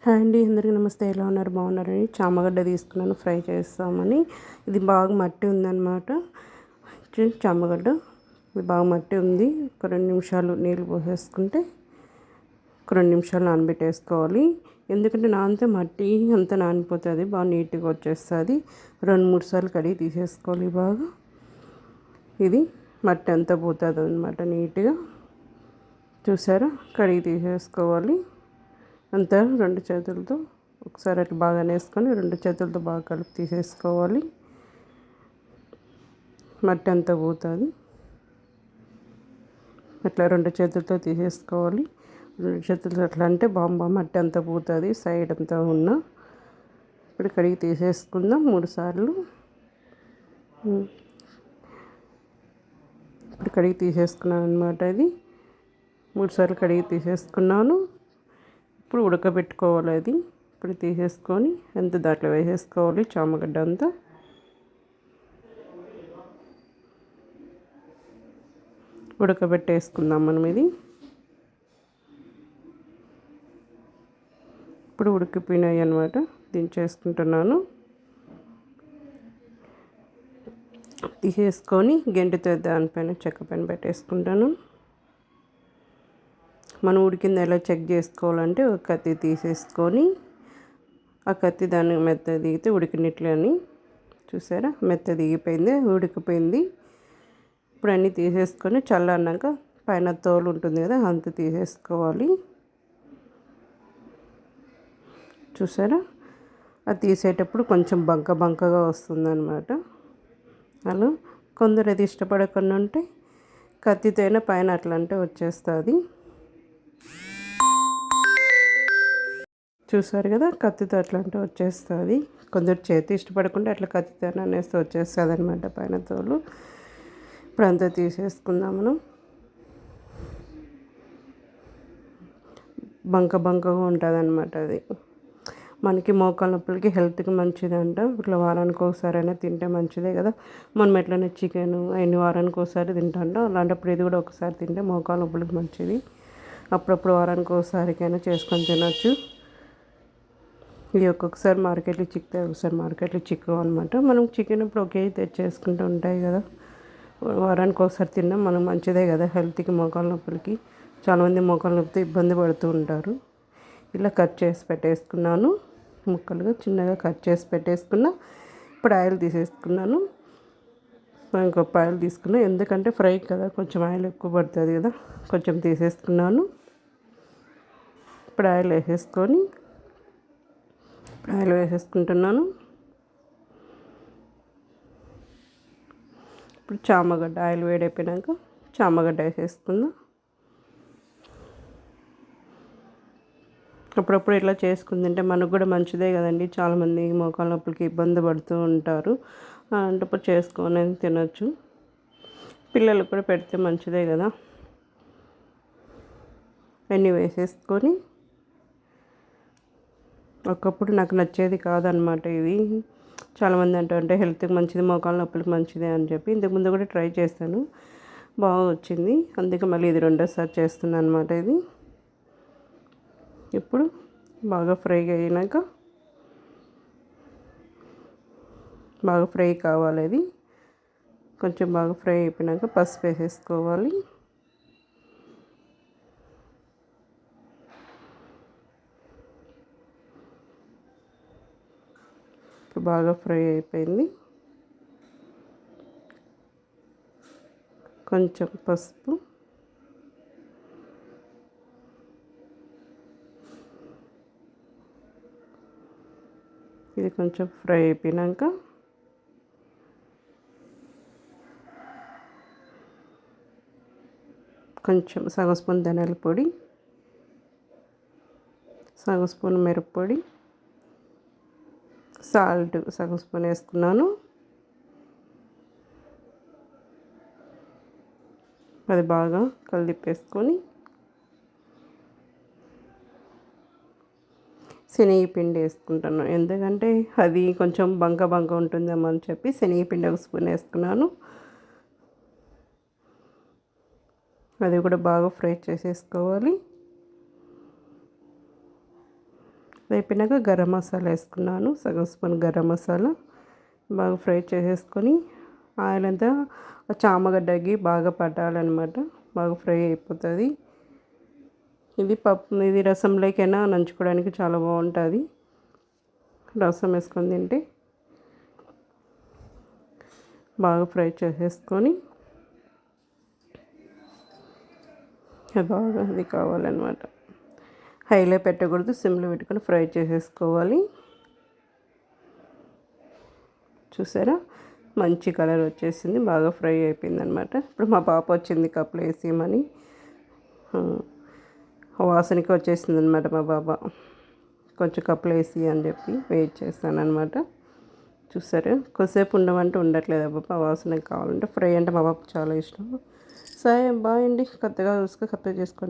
Hi అండి, అందరికీ నమస్తే. ఎలా ఉన్నారు? బాగున్నారని చామగడ్డ తీసుకున్నాను ఫ్రై చేస్తామని. ఇది బాగా మట్టి ఉందన్నమాట. చామగడ్డ ఇది బాగా మట్టి ఉంది. ఒక 2 నిమిషాలు నీళ్ళు పోసేసుకుంటే ఒక 2 నిమిషాలు నానబెట్టేసుకోవాలి. ఎందుకంటే నానితే మట్టి అంతా నానిపోతుంది, బాగా నీట్గా వచ్చేస్తుంది. 2-3 సార్లు కడిగి తీసేసుకోవాలి బాగా. ఇది మట్టి అంతా పోతుంది అనమాట నీట్గా. చూసారా? కడిగి తీసేసుకోవాలి అంతా 2 చేతులతో ఒకసారి అట్లా బాగా వేసుకొని 2 చేతులతో బాగా కలిపి తీసేసుకోవాలి. మట్టి అంతా పోతుంది. అట్లా 2 చేతులతో తీసేసుకోవాలి. 2 చేతులతో అట్లా అంటే బాగా మట్టి అంతా పోతుంది సైడ్ అంతా ఉన్న. ఇప్పుడు కడిగి తీసేసుకుందాం 3 సార్లు. ఇప్పుడు కడిగి తీసేసుకున్నాను అనమాట. ఇది 3 సార్లు కడిగి తీసేసుకున్నాను. ఇప్పుడు ఉడకబెట్టుకోవాలి. అది ఇప్పుడు తీసేసుకొని అంత దాంట్లో వేసేసుకోవాలి చామగడ్డ అంతా. ఉడకబెట్టేసుకుందాం మనం ఇది. ఇప్పుడు ఉడికిపోయినాయి అనమాట. దించేసుకుంటున్నాను. తీసేసుకొని గెంటితో దానిపైన చెక్క పైన పెట్టేసుకుంటాను. మనం ఉడికింది ఎలా చెక్ చేసుకోవాలంటే ఒక కత్తి తీసేసుకొని ఆ కత్తి దాన్ని మెత్త దిగితే ఉడికినట్లే అని. చూసారా? మెత్త దిగిపోయింది, ఉడికిపోయింది. ఇప్పుడు అన్నీ తీసేసుకొని చల్లారినాక పైన తోలు ఉంటుంది కదా, అంత తీసేసుకోవాలి. చూసారా? అది తీసేటప్పుడు కొంచెం బంకగా వస్తుందన్నమాట. అలా కొందరు అది ఇష్టపడకుండా ఉంటే కత్తితో అయినా పైన అట్లా అంటే వచ్చేస్తుంది. చూసారు కదా? కత్తితో అట్లా అంటే వచ్చేస్తుంది. కొందరు చేతి ఇష్టపడకుండా అట్లా కత్తితో అనేస్తే వచ్చేస్తుంది అనమాట పైన తోలు. ఇప్పుడు అంతా తీసేసుకుందాం మనం. బంకగా ఉంటుంది అనమాట. అది మనకి మోకాళ్ళ నొప్పులకి హెల్త్కి మంచిది అంట. ఇట్లా వారానికి ఒకసారైనా తింటే మంచిదే కదా. మనం ఎట్లనే చికెన్ అన్ని వారానికి ఒకసారి తింటాం. అలాంటప్పుడు ఇది కూడా ఒకసారి తింటే మోకాళ్ళ నొప్పులకి మంచిది. అప్పుడప్పుడు వారానికి ఒకసారికైనా చేసుకొని తినచ్చు. ఇది ఒక్కొక్కసారి మార్కెట్లో చిక్కుతాయి, ఒకసారి మార్కెట్లో చిక్కవు అనమాట. మనం చికెన్ ఇప్పుడు ఒకే తెచ్చేసుకుంటూ ఉంటాయి కదా. వారానికి ఒకసారి తిన్నా మనం మంచిదే కదా హెల్త్కి, మోకాళ్ళ నొప్పులకి. చాలామంది మోకాళ్ళ నొప్పితో ఇబ్బంది పడుతూ ఉంటారు. ఇలా కట్ చేసి పెట్టేసుకున్నాను. ముక్కలుగా చిన్నగా కట్ చేసి పెట్టేసుకున్నా. ఇప్పుడు ఆయిల్ తీసేసుకున్నాను. ఇంకొక ఆయిల్ తీసుకున్నా, ఎందుకంటే ఫ్రై కదా కొంచెం ఆయిల్ ఎక్కువ పడుతుంది కదా, కొంచెం తీసేసుకున్నాను. ఇప్పుడు ఆయిల్ వేసేసుకుంటున్నాను. ఇప్పుడు చామగడ్డ ఆయిల్ వేడైపోయినాక చామగడ్డ వేసేసుకుందాం. అప్పుడప్పుడు ఇట్లా చేసుకుందంటే మనకు కూడా మంచిదే కదండి. చాలామంది మోకాళ్ళ నొప్పులకి ఇబ్బంది పడుతూ ఉంటారు. అలాంటప్పుడు చేసుకొని తినచ్చు. పిల్లలకు కూడా పెడితే మంచిదే కదా. అన్నీ వేసేసుకొని, ఒకప్పుడు నాకు నచ్చేది కాదనమాట ఇది. చాలామంది అంటే హెల్త్కి మంచిది, మోకాళ్ళ నొప్పులకి మంచిదే అని చెప్పి ఇంతకుముందు కూడా ట్రై చేస్తాను, బాగా వచ్చింది. అందుకే మళ్ళీ ఇది రెండోసారి చేస్తున్నాను అనమాట. ఇది ఇప్పుడు బాగా ఫ్రై అయినాక, బాగా ఫ్రై కావాలి. అది కొంచెం బాగా ఫ్రై అయిపోయినాక పసుపు వేసేసుకోవాలి. ఇప్పుడు బాగా ఫ్రై అయిపోయింది. కొంచెం పసుపు, ఇది కొంచెం ఫ్రై అయిపోయినాక కొంచెం సగం స్పూన్ ధనియాల పొడి, సగం స్పూన్ మిరప్పొడి, సాల్ట్ సగం స్పూన్ వేసుకున్నాను. అది బాగా కలిపేసుకొని శనగపిండి వేసుకుంటాను, ఎందుకంటే అది కొంచెం బంక ఉంటుందేమో అని చెప్పి శనగపిండి ఒక స్పూన్ వేసుకున్నాను. అది కూడా బాగా ఫ్రై చేసేసుకోవాలి. అది అయిపోయినాక గరం మసాలా వేసుకున్నాను, సగం స్పూన్ గరం మసాలా. బాగా ఫ్రై చేసేసుకొని ఆయిల్ అంతా చామగడ్డకి బాగా పట్టాలన్నమాట. బాగా ఫ్రై అయిపోతుంది. ఇది రసంలోకైనా నంచుకోవడానికి చాలా బాగుంటుంది. రసం వేసుకొని తింటే బాగా ఫ్రై చేసేసుకొని బాగా అది కావాలన్నమాట. హైలో పెట్టకూడదు, సిమ్లో పెట్టుకొని ఫ్రై చేసేసుకోవాలి. చూసారా, మంచి కలర్ వచ్చేసింది, బాగా ఫ్రై అయిపోయింది అనమాట. ఇప్పుడు మా పాప వచ్చింది కప్పులో వేసేయమని, వాసనకి వచ్చేసింది అనమాట మా బాబా. కొంచెం కప్పులో వేసి అని చెప్పి వెయిట్ చేస్తాను అనమాట. చూసారు, కొద్దిసేపు ఉండమంటే ఉండట్లేదు అబ్బా, వాసనకి కావాలంటే. ఫ్రై అంటే మా బాబుకి చాలా ఇష్టం. సరే బాయ్ అండి, కొత్తగా చూసుకొని కప్పు చేసుకోండి.